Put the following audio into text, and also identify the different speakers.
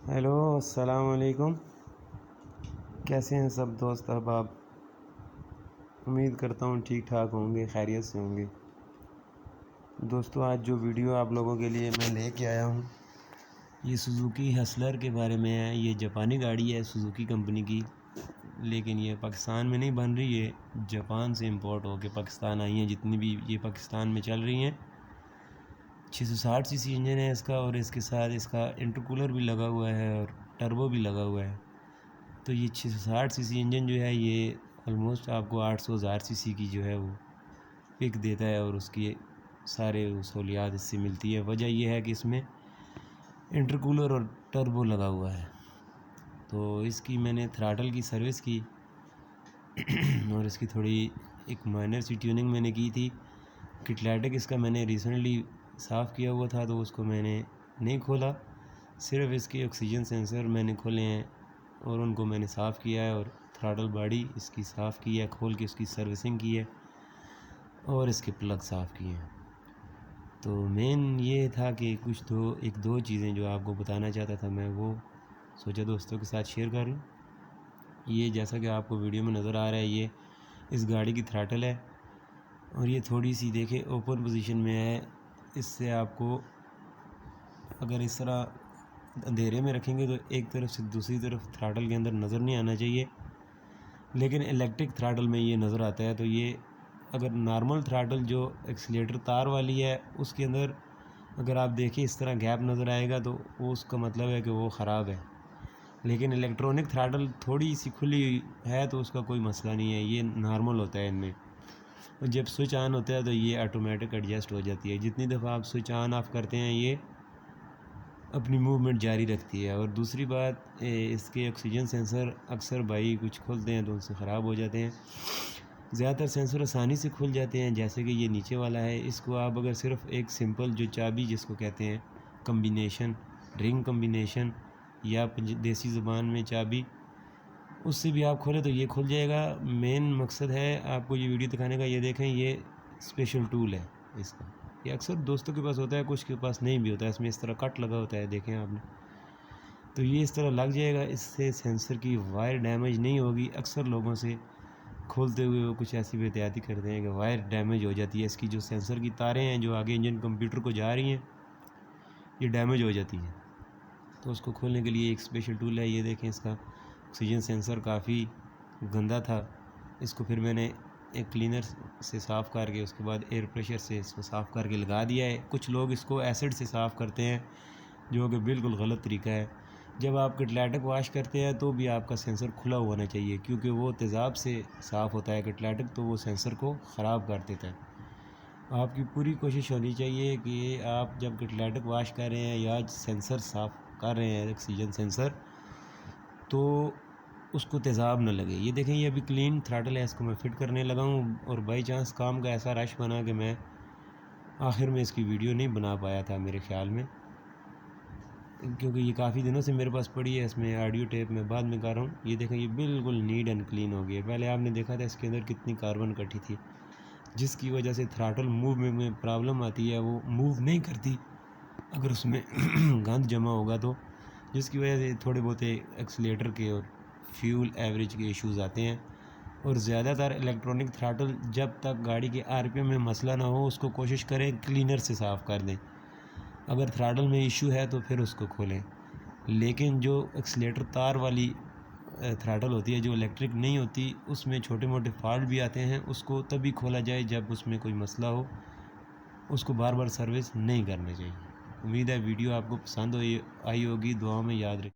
Speaker 1: Hello, अस्सलाम वालेकुम। कैसे हैं सब दोस्त अहबाब? उम्मीद करता हूँ ठीक ठाक होंगे, खैरियत से होंगे। दोस्तों, आज जो वीडियो आप लोगों के लिए मैं लेके आया हूँ ये सुज़ुकी हसलर के बारे में है। ये जापानी गाड़ी है सुज़ुकी कंपनी की, लेकिन ये पाकिस्तान में नहीं बन रही है, जापान से इंपोर्ट होकर पाकिस्तान आई हैं। जितनी भी ये पाकिस्तान में चल रही हैं 660 सीसी इंजन है इसका, और इसके साथ इसका इंटरकूलर भी लगा हुआ है और टर्बो भी लगा हुआ है। तो ये 660 सीसी इंजन जो है ये ऑलमोस्ट आपको 800,000 सीसी की जो है वो पिक देता है, और उसकी सारे सहूलियात इससे मिलती है। वजह यह है कि इसमें इंटरकूलर और टर्बो लगा हुआ है। तो इसकी मैंने थ्राटल की सर्विस की और इसकी थोड़ी एक माइनर सी ट्यूनिंग मैंने की थी। किटलैटिक इसका मैंने रिसेंटली साफ़ किया हुआ था, तो उसको मैंने नहीं खोला, सिर्फ इसके ऑक्सीजन सेंसर मैंने खोले हैं और उनको मैंने साफ़ किया है, और थ्राटल बॉडी इसकी साफ़ की है, खोल के उसकी सर्विसिंग की है और इसके प्लग साफ़ किए हैं। तो मेन ये था कि एक दो चीज़ें जो आपको बताना चाहता था मैं, वो सोचा दोस्तों के साथ शेयर कर लूँ। ये जैसा कि आपको वीडियो में नज़र आ रहा है, ये इस गाड़ी की थ्राटल है और ये थोड़ी सी देखें ओपन पोजीशन में है। इससे आपको अगर इस तरह अंधेरे में रखेंगे तो एक तरफ से दूसरी तरफ थ्राटल के अंदर नज़र नहीं आना चाहिए, लेकिन इलेक्ट्रिक थ्राटल में ये नज़र आता है। तो ये अगर नॉर्मल थ्राटल जो एक्सीलेटर तार वाली है उसके अंदर अगर आप देखें इस तरह गैप नज़र आएगा तो वो उसका मतलब है कि वो ख़राब है। लेकिन इलेक्ट्रॉनिक थ्राटल थोड़ी सी खुली हुई है तो उसका कोई मसला नहीं है, ये नॉर्मल होता है इनमें। और जब स्विच ऑन होता है तो ये ऑटोमेटिक एडजस्ट हो जाती है। जितनी दफ़ा आप स्विच ऑन ऑफ़ करते हैं ये अपनी मूवमेंट जारी रखती है। और दूसरी बात, इसके ऑक्सीजन सेंसर अक्सर भाई कुछ खोलते हैं तो उनसे ख़राब हो जाते हैं। ज़्यादातर सेंसर आसानी से खुल जाते हैं, जैसे कि ये नीचे वाला है। इसको आप अगर सिर्फ एक सिंपल जो चाबी जिसको कहते हैं कम्बिनेशन, रिंग कम्बिनेशन या देसी ज़ुबान में चाबी, उससे भी आप खोलें तो ये खुल जाएगा। मेन मकसद है आपको ये वीडियो दिखाने का। ये देखें, ये स्पेशल टूल है इसका। ये अक्सर दोस्तों के पास होता है, कुछ के पास नहीं भी होता है। इसमें इस तरह कट लगा होता है, देखें आपने, तो ये इस तरह लग जाएगा। इससे सेंसर की वायर डैमेज नहीं होगी। अक्सर लोगों से खोलते हुए वो कुछ ऐसी बेहतियाती करते हैं कि वायर डैमेज हो जाती है। इसकी जो सेंसर की तारें हैं जो आगे इंजन कंप्यूटर को जा रही हैं, ये डैमेज हो जाती हैं। तो उसको खोलने के लिए एक स्पेशल टूल है। ये देखें, इसका ऑक्सीजन सेंसर काफ़ी गंदा था, इसको फिर मैंने एक क्लीनर से साफ़ करके उसके बाद एयर प्रेशर से इसको साफ़ करके लगा दिया है। कुछ लोग इसको एसिड से साफ़ करते हैं, जो कि बिल्कुल गलत तरीका है। जब आप किटलैटिक वाश करते हैं तो भी आपका सेंसर खुला होना चाहिए, क्योंकि वो तेज़ाब से साफ़ होता है किटलैटिक, तो वो सेंसर को ख़राब कर देता है। आपकी पूरी कोशिश होनी चाहिए कि आप जब किटलैटिक वाश कर रहे हैं या सेंसर साफ़ कर रहे हैं ऑक्सीजन सेंसर, तो उसको तेज़ाब न लगे। ये देखें, ये अभी क्लीन थ्राटल है, इसको मैं फ़िट करने लगा हूँ। और बाई चांस काम का ऐसा रश बना कि मैं आखिर में इसकी वीडियो नहीं बना पाया था मेरे ख़्याल में, क्योंकि ये काफ़ी दिनों से मेरे पास पड़ी है। इसमें ऑडियो टेप मैं बाद में कर रहा हूँ। ये देखें, ये बिल्कुल नीट एंड क्लीन हो गई है। पहले आपने देखा था इसके अंदर कितनी कार्बन कटी थी, जिसकी वजह से थ्राटल मूव में प्रॉब्लम आती है, वो मूव नहीं करती अगर उसमें गंद जमा होगा तो, जिसकी वजह से थोड़े बहुत एक्सीलेटर के और फ्यूल एवरेज के इश्यूज़ आते हैं। और ज़्यादातर इलेक्ट्रॉनिक थ्राटल जब तक गाड़ी के आरपीएम में मसला ना हो, उसको कोशिश करें क्लीनर से साफ़ कर दें। अगर थ्राटल में इशू है तो फिर उसको खोलें। लेकिन जो एक्सीलेटर तार वाली थ्राटल होती है जो इलेक्ट्रिक नहीं होती, उसमें छोटे मोटे फॉल्ट भी आते हैं। उसको तभी खोला जाए जब उसमें कोई मसला हो, उसको बार बार सर्विस नहीं करना चाहिए। उम्मीद है वीडियो आपको पसंद आई होगी। दुआओं में याद रखें।